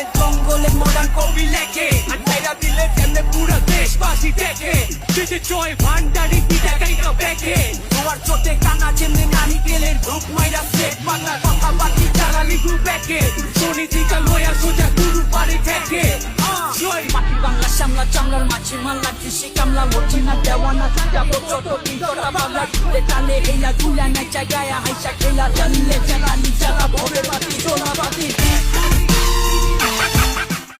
বনের জঙ্গলে মডার্ন কবি লেখে আর তাইরা দিলে কেমনে পুরো দেশবাসী দেখে দিতে জয় ভান্ডারি পিটা কাইটা বেঁকে তোমার চোটে কানা যেমনি নারিকেলের ধূপ মাইরা সেট বাংলা কথা বাকি চালালি গু বেঁকে শনিদিকা লয়া সোজা গুরু বাড়ি থেকে জয় মাটি বাংলা সামলা চামলার মাছি মাল্লা কৃষি কামলা মর্জিনা দেওয়ানা যাবো ছোট তিনটা বাংলা টালে হেলা গুলা না জায়গায় হাইসা খেলা জানলে জ্বালানি জ্বালা ভরে বাতি সোনা বাতি